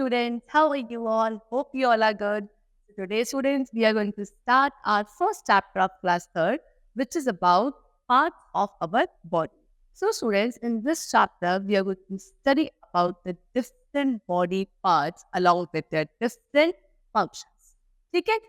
students. How are you all? Hope you all are good. So today, students, we are going to start our first chapter of class third, which is about parts of our body. So, students, in this chapter, we are going to study about the different body parts along with their different functions. Okay?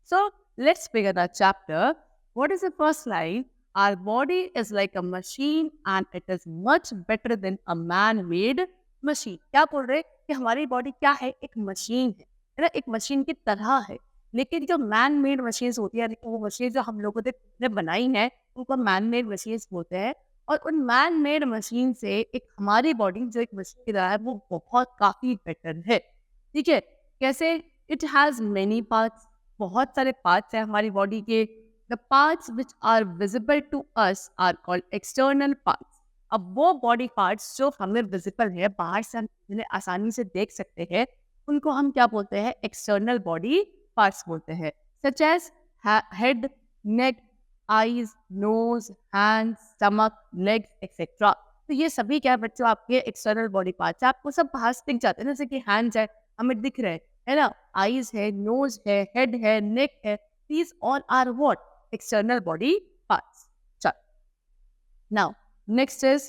So, let's begin our chapter. What is the first line? Our body is like a machine and it is much better than a man-made machine. क्या बोल रहे हैं कि हमारी body क्या है? एक machine है ना, एक मशीन की तरह है. लेकिन जो मैन मेड मशीन्स होती है, वो मशीन जो हम लोगों ने बनाई है, उनको मैन मेड मशीन्स बोलते हैं. और उन मैन मेड मशीन से एक हमारी बॉडी जो एक मशीन की तरह है, वो बहुत काफी बेटर है. ठीक है? कैसे? It has many parts. बहुत सारे पार्ट्स हैं हमारी बॉडी के. The parts which are visible to us are called external parts. अब वो बॉडी पार्ट्स जो हमें विजिबल है, बाहर से हम जिन्हें आसानी से देख सकते हैं, उनको हम क्या बोलते हैं? एक्सटर्नल बॉडी पार्ट्स बोलते हैं. Such as head, neck, eyes, nose, hands, stomach, legs etcetera. तो ये सभी क्या है बच्चों? आपके एक्सटर्नल बॉडी पार्ट्स. आपको सब बाहर से दिख जाते हैं, जैसे कि हैंड्स है, हमें दिख रहे हैं, है ना? आईज है, नोज है, हेड है, नेक है. These all are what? External body parts. चलो, now next is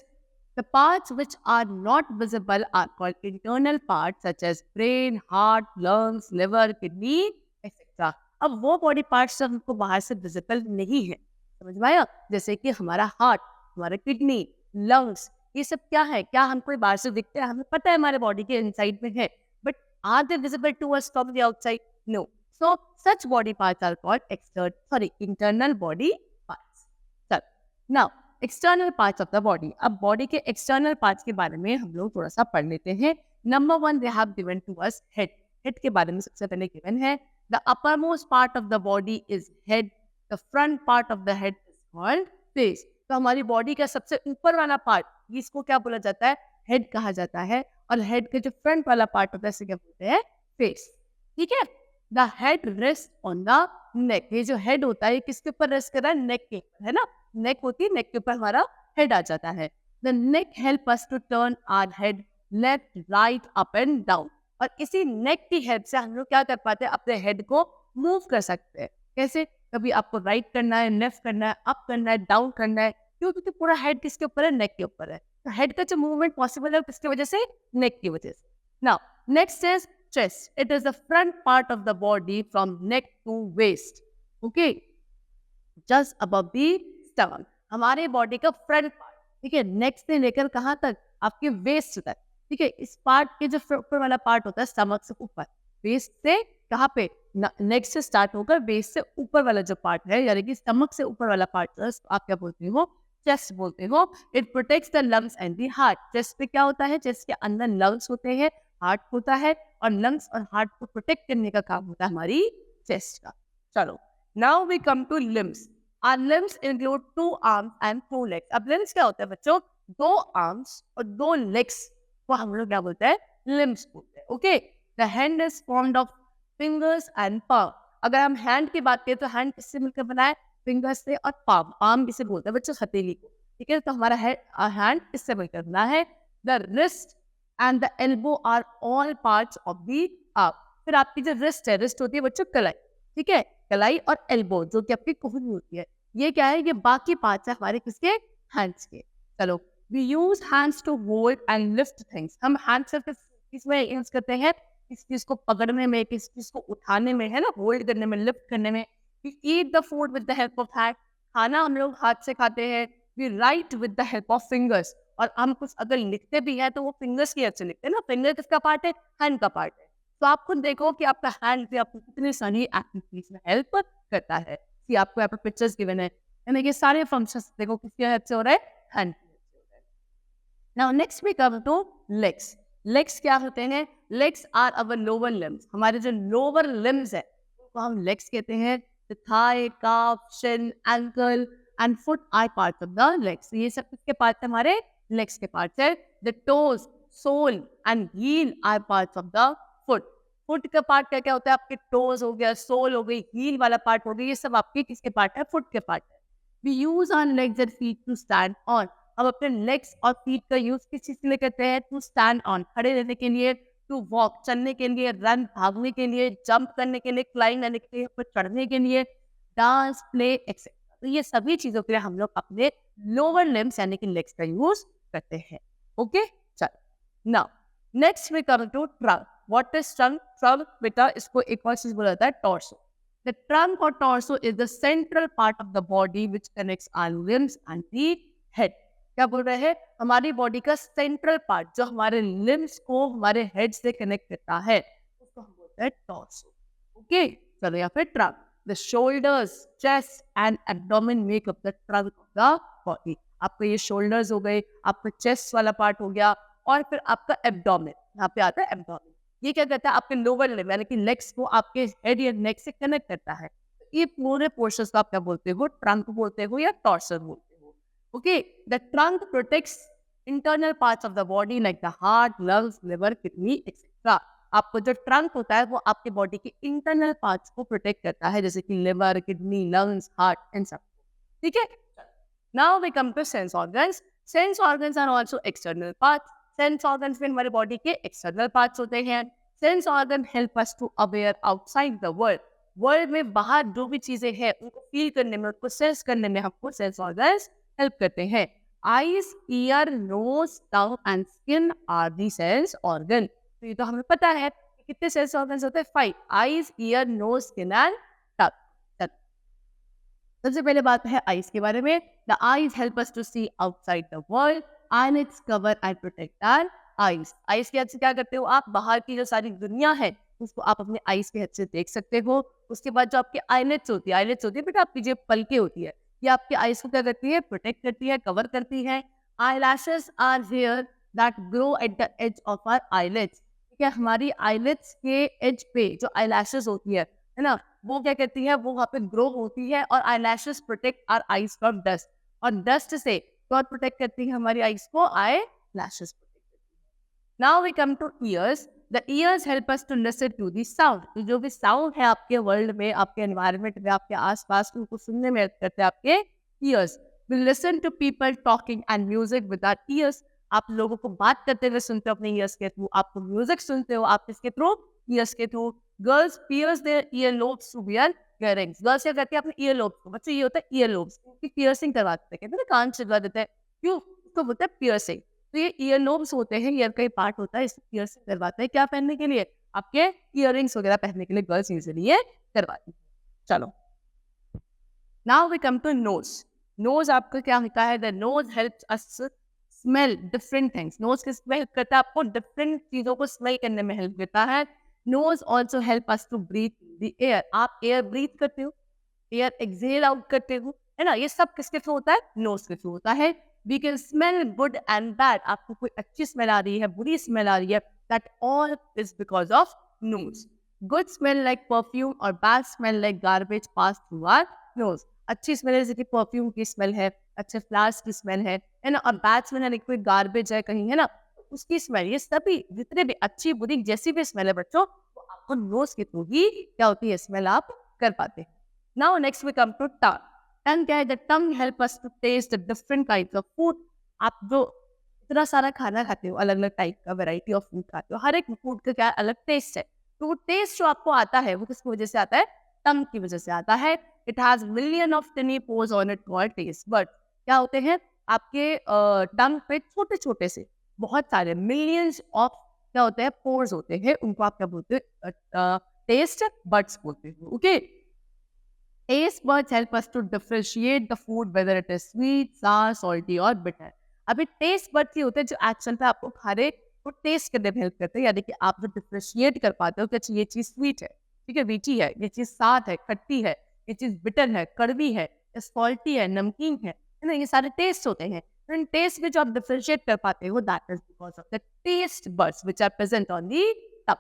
the parts which are not visible are called internal parts such as brain, heart, lungs, liver, kidney, etc. अब वो body parts जो हमको बाहर से visible नहीं है, समझ में आया? जैसे कि हमारा हार्ट, हमारा किडनी, लंग्स, ये सब क्या है? क्या हमको बाहर से दिखते हैं? हमें पता है हमारे बॉडी के इनसाइड में है, but are they visible to us from the outside? No. So such body parts are called internal body parts. चलो, now external parts of the body. अब बॉडी के एक्सटर्नल पार्ट्स के बारे में हम लोग थोड़ा सा पढ़ लेते हैं. Number 1, they have given to us head. Head के बारे में सबसे पहले गिवन है. The uppermost part of the body is head. The front part of the head is called face. तो हमारी बॉडी का सबसे ऊपर वाला पार्ट, इसको क्या बोला जाता है? हेड कहा जाता है. और हेड का जो फ्रंट वाला पार्ट होता है, इसे क्या बोलते हैं? फेस. ठीक है? The head rest on the neck. ये जो हेड होता है, किसके ऊपर रेस्ट कर रहा है? नेक के ऊपर, है ना? नेक होती है, नेक के ऊपर हमारा हेड आ जाता है. The neck help us to turn our head left, right, up and down. और इसी नेक की हेल्प से हम लोग क्या कर पाते हैं? अपने हेड को मूव कर सकते हैं. कैसे? कभी आपको राइट करना है, लेफ्ट करना है, अप करना है, डाउन करना है. क्यों? क्योंकि पूरा हेड किसके ऊपर है? नेक के ऊपर है. तो हेड का जो मूवमेंट पॉसिबल है, किसकी वजह से? नेक की वजह से. Now next is chest. It is the front part of the body from neck to waist. Okay, just above the stomach. हमारे बॉडी का फ्रंट पार्ट, ठीक है, नेक से लेकर कहाँ तक? आपके वेस्ट तक. ठीक है, इस पार्ट के जो ऊपर वाला पार्ट होता है, स्टमक से ऊपर, वेस्ट से कहाँ पे? नेक से स्टार्ट होकर वेस्ट से ऊपर वाला जो पार्ट है, यानी कि स्टमक से ऊपर वाला पार्ट, आप क्या बोलते हो? चेस्ट बोलते हो. It protects the lungs and the heart. Chest पे क्या होता है? चेस्ट के अंदर लंग्स होते हैं, हार्ट होता है, और लंग्स और हार्ट को प्रोटेक्ट करने का काम होता है हमारी चेस्ट का. चलो, now we come to limbs. Our limbs include 2 arms and 2 legs. अब लिम्स क्या होता है बच्चों? 2 आर्म्स और 2 लेग्स को हम लोग क्या बोलते हैं? लिम्स बोलते हैं. Okay, the hand is formed of fingers and palm. अगर हम हैंड की बात करें तो हैंड किससे मिलकर बना है? फिंगर्स से और पाम. पाम इसे बोलते हैं बच्चों हथेली को. ठीक है, तो हमारा हैंड इससे मिलकर बना है. The wrist and the elbow are all parts of the arm. फिर आपकी जो रिस्ट है, रिस्ट होती है बच्चों कलाई. ठीक है, कलाई और एल्बो जो कि आपकी कोहनी होती है, ये क्या है? ये बाकी पार्ट्स है हमारे किसके? हैंड्स के. चलो, we use hands to hold and lift things. हम हैंड सिर्फ किसमें यूज करते हैं? किस चीज को पकड़ने में, किस चीज को उठाने में, है ना, होल्ड करने में, लिफ्ट करने में. We eat the food with the help of hand. खाना हम लोग हाथ से खाते हैं. We write with the help of fingers. और हम कुछ अगर लिखते भी हैं तो वो फिंगर्स की हेल्प से लिखते हैं ना. फिंगर किसका पार्ट है? हैंड का पार्ट है. तो आप खुद देखो कि आपका हैंड भी आपको कितनी सारी एक्टिविटीज में हेल्प करता है. कि आपको यहाँ पर पिक्चर्स गिवन है, यानी कि सारे फंक्शंस देखो किसकी हेल्प से हो रहा है? हैंड की हेल्प से हो रहा है. Now next we come to legs. Legs क्या होते हैं? Legs are our lower limbs. हमारे जो लोअर लिम्स है उनको हम लेग्स कहते हैं. The thigh, calf, shin, ankle and foot are parts of the legs. ये सब किसके पार्ट्स है? हमारे लेग्स के पार्ट्स है. The toes, sole and heel are parts of the foot. Foot का पार्ट क्या क्या होता है? आपके टोज हो गया, सोल हो गई, हील वाला पार्ट हो गया, ये सब आपके किसके पार्ट है? फुट के पार्ट है. We use our legs and feet to stand on. हम अपने लेग्स और फीट का यूज किस चीज के लिए करते हैं? टू स्टैंड ऑन, खड़े रहने के लिए, टू वॉक, चलने के लिए, रन, भागने के लिए, जंप करने के लिए, क्लाइंब करने के लिए, ऊपर चढ़ने के लिए, डांस, प्ले एक्सेट्रा। तो ये सभी चीजों के लिए हम लोग अपने लोअर लिम्स यानी कि लेग्स का यूज करते हैं। ओके, चलो now next we come to trunk. What is trunk? Trunk बेटा इसको एक और चीज बोला जाता है टॉर्सो। द ट्रंक और torso is the central part of the body which connects our limbs and the head. क्या बोल रहे हैं? हमारी बॉडी का सेंट्रल पार्ट जो हमारे लिम्स को हमारे हेड से कनेक्ट करता है उसको हम बोलते हैं टॉर्सो। ओके, चलो यहाँ पे trunk. The shoulders, chest and abdomen make up the trunk of the body. आपका ये shoulders हो गए, आपका chest वाला part हो गया, और फिर आपका abdomen, यहाँ पे आता है abdomen। ये क्या करता है? आपके lower limb यानी कि legs को आपके head या neck से connect करता है। ये पूरे portions को आप क्या बोलते हो? trunk बोलते हो या torso बोलते हो। Okay, the trunk protects internal parts of the body like the heart, lungs, liver, kidney, etc. आपको जो ट्रंक होता है वो आपके बॉडी के इंटरनल पार्ट्स को प्रोटेक्ट करता है, जैसे कि liver, kidney, lungs, heart and सब। ठीक है, now we come to sense organs. Sense organs are also external parts. Sense organs में हमारे बॉडी के एक्सटर्नल पार्ट्स होते हैं। Sense organ help us to aware outside the world. World में बाहर जो भी चीजें हैं उनको फील करने में, उनको सेंस करने में हमको सेंस ऑर्गन्स हेल्प करते हैं। Eyes, ear, nose, tongue and skin are the sense organ. तो ये तो हमें पता है कि कितने सेंस ऑर्गन्स होते हैं? 5। Eyes, ear, nose, skin and tongue. सबसे पहले बात है आईज के बारे में। The eyes help us to see outside the world. Eyelids cover and protect our eyes. Eyes के हेल्प से क्या करते हो आप? बाहर की जो सारी दुनिया है उसको आप अपने आईज के हेल्प से देख सकते हो। उसके बाद जो आपकी आईलिड्स होती है, आईलिड्स होती है बेटा आपकी जो पलकें होती है, ये आपके आईज को क्या करती है? प्रोटेक्ट करती है, कवर करती है। Eyelashes are hair that grow at the edge of our eyelids. क्या हमारी आईलिड्स के एज पे जो आईलैशेस होती है ना, वो क्या कहती है? वो वहाँ पे ग्रो होती है, और eyelashes protect our eyes from dust, और डस्ट से कौन प्रोटेक्ट करती है हमारी आईज को? आई लैशेस प्रोटेक्ट करती है। Now we come to ears. The ears help us to listen to the sound. तो जो भी साउंड है आपके वर्ल्ड में, आपके एनवायरनमेंट में, आपके आसपास, उनको सुनने में हेल्प करते हैं आपके ears. We listen to people talking and music with our ears. आप लोगों को बात करते हुए सुनते हो अपने ईयर्स के थ्रू, आपको म्यूजिक सुनते हो आप इसके थ्रू, ईयर्स के through. Girls pierce their ear lobes to wear earrings. Girls क्या करती है? अपने ईयर लोब्स को, बच्चों ये होता है ईयर लोब्स की पियर्सिंग करवाते हैं, कहते हैं ना कान चिलवा देते हैं, क्यों? उसको बोलते हैं पियर्सिंग। तो ये ईयर लोब्स होते हैं, ईयर का ही पार्ट होता है, इसको पियर्सिंग करवाते हैं। क्या पहनने के लिए? आपके ईयररिंग्स वगैरह पहनने के लिए गर्ल्स यूजुअली ये करवाती है। चलो now we come to nose. Nose आपका क्या होता है? The nose helps us smell different things. Nose किस में हेल्प करता है? आपको डिफरेंट चीजों को स्मेल करने में हेल्प करता है। Nose also help us to breathe the air. आप एयर ब्रीथ करते हो, एयर एक्सहेल आउट करते हो, है ना? ये सब किसके थ्रू होता है? नोज के थ्रू होता है। We can smell good and bad. आपको कोई अच्छी स्मेल आ रही है, बुरी स्मेल आ रही है, that all is because of nose. Good smell like perfume और bad smell like garbage pass through our nose. अच्छी स्मेल जैसे कि परफ्यूम की स्मेल है, अच्छे फ्लावर्स की स्मेल है ना? और बैड स्मेल है कोई गार्बेज है कहीं, है ना, उसकी स्मेल। ये सभी जितने भी अच्छी बुरी जैसी भी स्मेल है बच्चों, वो आपको नोज के थ्रू ही क्या होती है? स्मेल आप कर पाते हैं। Now next we come to tongue. Tongue क्या है? The tongue help us to taste the different kinds of food. आप जो इतना सारा खाना खाते हो, अलग अलग टाइप का वैरायटी ऑफ फूड खाते हो, हर एक फूड का क्या अलग टेस्ट है। तो वो टेस्ट जो आपको आता है वो किसकी वजह से आता है? टंग की वजह से आता है। It has million of tiny pores on it called taste bud. क्या होते हैं? आपके टंग पे छोटे छोटे से बहुत सारे मिलियंस ऑफ क्या होते हैं? पोर्स होते हैं, उनको आप क्या बोलते हैं? टेस्ट बड्स बोलते हैं। Okay, taste buds help us to differentiate the food whether it is sweet, sour, salty और बिटर। अभी टेस्ट बड्स ये होते हैं जो एक्शन पे आपको खाने को टेस्ट करने में हेल्प करते हैं, यानी कि आप जो डिफरेंशिएट कर पाते हो कि अच्छा ये चीज स्वीट है, ठीक है, मीठी है, ये चीज साद है, खट्टी है, ये चीज बिटर है, कड़वी है, सॉल्टी है, नमकीन है ना? ये सारे टेस्ट होते हैं। इन टेस्ट में जो आप डिफरेंशिएट कर पाते हो, that is because of the taste buds which are present on the tongue.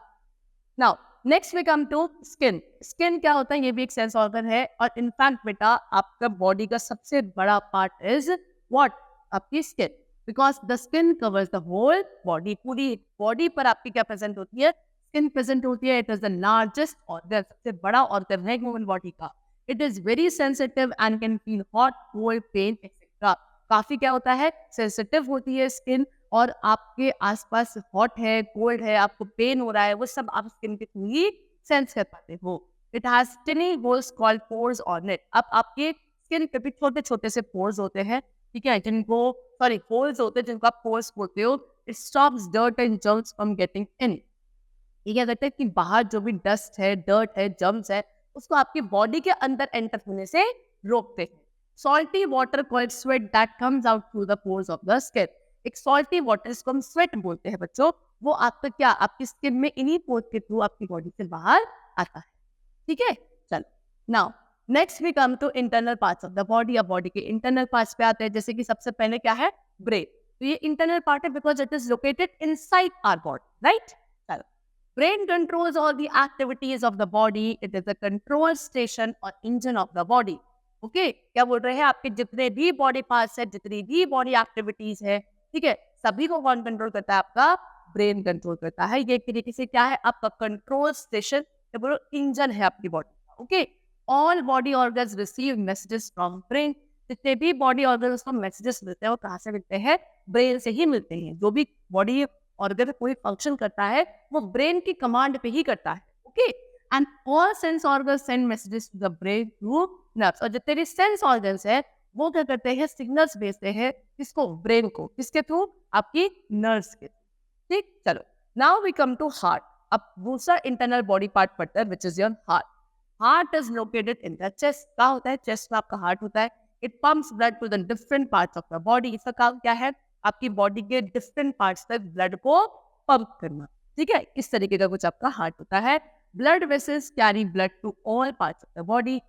Now next we come to skin. Skin क्या होता है? ये भी एक सेंस ऑर्गन है, और इनफैक्ट बेटा आपका बॉडी का सबसे बड़ा पार्ट इज व्हाट? आपकी skin. Because the skin covers the whole body. पूरी बॉडी पर आपकी क्या प्रेजेंट होती है? स्किन प्रेजेंट होती है। It is the largest organ, सबसे बड़ा ऑर्गन है ह्यूमन बॉडी का। It is very sensitive and can feel hot, cold, pain etcetera. काफी क्या होता है? सेंसिटिव होती है स्किन, और आपके आसपास हॉट है, कोल्ड है, आपको पेन हो रहा है, वो सब आप स्किन के थ्रू ही सेंस कर पाते हो। It has टिनी holes called pores on it. अब आपके स्किन पे भी छोटे-छोटे से पोर्स होते हैं, ठीक है? जिनको होल्स होते हैं जिनको आप पोर्स बोलते हो। It stops dirt and germs from getting in. ये क्या करता है कि बाहर जो भी डस्ट है, डर्ट है, जर्म्स है, उसको आपकी बॉडी के अंदर एंटर होने से रोकते हैं। Salty water called sweat that comes out through the pores of the skin. एक सॉल्टी वाटर जिसको हम स्वेट बोलते हैं बच्चों, वो आपका क्या आपकी स्किन में इन्हीं पोर्स के थ्रू आपकी बॉडी से बाहर आता है। ठीक है, चलो now next we come to internal parts of the body. अब बॉडी के इंटरनल पार्ट्स पे आते हैं, जैसे कि सबसे पहले क्या है, ब्रेन। तो ये इंटरनल पार्ट है because it is located inside our body, right? चलो, brain controls all the activities of the body. It is a control station or engine of the body. Okay? क्या बोल रहे हैं, आपके जितने भी बॉडी पार्ट्स है, जितनी भी बॉडी एक्टिविटीज है, ठीक है, सभी को कौन कंट्रोल करता है? आपका ब्रेन कंट्रोल करता है। ये एक तरीके से क्या है, आपका कंट्रोल स्टेशन, बोलो इंजन है आपकी बॉडी का। Okay, all body organs receive messages from brain. जितने भी बॉडी ऑर्गन्स को मैसेजेस मिलते हैं वो कहाँ से मिलते हैं? ब्रेन से ही मिलते हैं। जो भी बॉडी ऑर्गन कोई फंक्शन करता है वो ब्रेन की कमांड पे ही करता है। Okay, and all sense organs send messages to the brain through nerves. और जितने भी सेंस ऑर्गन्स है वो क्या करते हैं? सिग्नल्स भेजते हैं किसको? ब्रेन को। किसके थ्रू? आपकी नर्व्स के। ठीक, चलो now we come to heart. अब दूसरा इंटरनल बॉडी पार्ट पड़ता है which is your heart. Heart is located in the chest. क्या होता है? चेस्ट में आपका हार्ट होता है। It pumps blood to the different parts of the body. इसका काम क्या है? आपकी बॉडी के डिफरेंट पार्ट्स तक ब्लड को पंप करना। ठीक है, इस तरीके का कुछ आपका हार्ट होता है। Blood vessels carry blood to all parts of the body.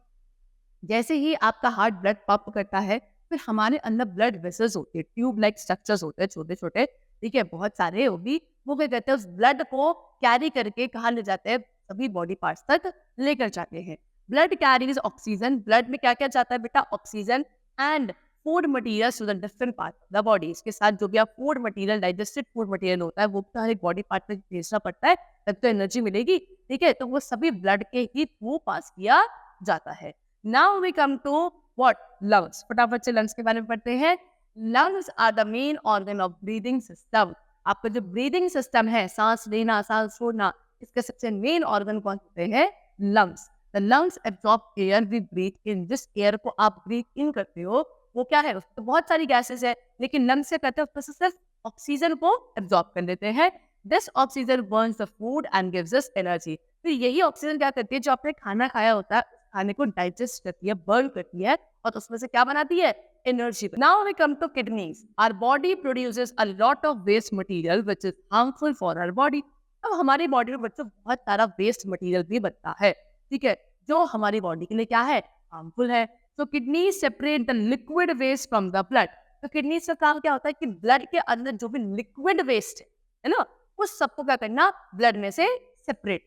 जैसे ही आपका हार्ट ब्लड पंप करता है, फिर हमारे अंदर ब्लड वेसल्स होते हैं, ट्यूब लाइक स्ट्रक्चर्स होते हैं छोटे छोटे, ठीक है, बहुत सारे होगी। वो क्या कहते हैं? उस ब्लड को कैरी करके कहाँ ले जाते हैं? सभी बॉडी पार्ट्स तक लेकर जाते हैं। Blood carries oxygen. ब्लड में क्या क्या जाता है बेटा? Oxygen and food material to the different part of the body. इसके साथ जो भी आप food material, digested food material होता है, वो तो हर एक बॉडी पार्ट में भेजना पड़ता है, तब तो एनर्जी मिलेगी। ठीक है, तो वो सभी ब्लड के ही थ्रू पास किया जाता है। Now we come to what? Lungs. फटाफट से लंग्स के बारे में पढ़ते हैं। Lungs are the main organ of breathing system. आपका जो ब्रीदिंग सिस्टम है, सांस लेना, सांस छोड़ना, इसके सबसे मेन ऑर्गन कौन होते हैं? Lungs. The lungs absorb air we breathe in. जिस एयर को आप ब्रीथ इन करते हो वो क्या है? उसमें तो बहुत सारी गैसेस है, लेकिन लंग्स से करते हैं उसमें से सिर्फ ऑक्सीजन को एब्जॉर्ब कर लेते हैं। This oxygen Burns the food and gives us energy. फिर यही ऑक्सीजन क्या करती है? जो आपने खाना खाया होता है, उस खाने को डाइजेस्ट करती है, बर्न करती है, और उसमें से क्या बनाती है? Energy. Now we come to kidneys. Our body produces a lot of waste material which is harmful for our body. अब हमारी बॉडी में बच्चों बहुत सारा वेस्ट मटेरियल भी बनता है, ठीक है, जो हमारी बॉडी के लिए क्या है? हार्मफुल है। तो kidney separate the liquid waste from the blood. तो किडनी का काम क्या होता है कि ब्लड के अंदर जो भी लिक्विड वेस्ट है ना, उस सबको क्या करना? ब्लड में से सेपरेट।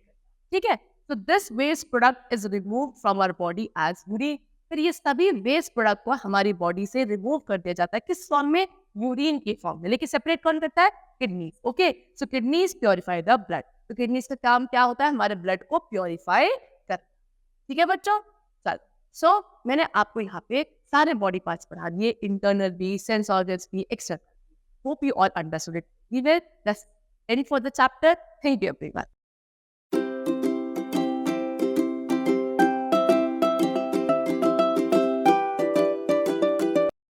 ठीक है, तो this waste product is remove from our body as urine. फिर ये सभी वेस्ट प्रोडक्ट को हमारी बॉडी से रिमूव कर दिया जाता है। किस फॉर्म में? यूरिन की फॉर्म में। लेकिन सेपरेट कौन करता है? Kidneys. Okay, so kidneys purify the blood. तो किडनीज का काम क्या होता है? हमारे ब्लड को प्योरीफाई कर। ठीक है बच्चों, चल सो मैंने आपको यहाँ पे सारे बॉडी पार्ट्स पढ़ा दिए, इंटरनल भी, सेंस ऑर्गन्स भी, external. Hope you all understood it. We will just ready for the chapter. Thank you everyone.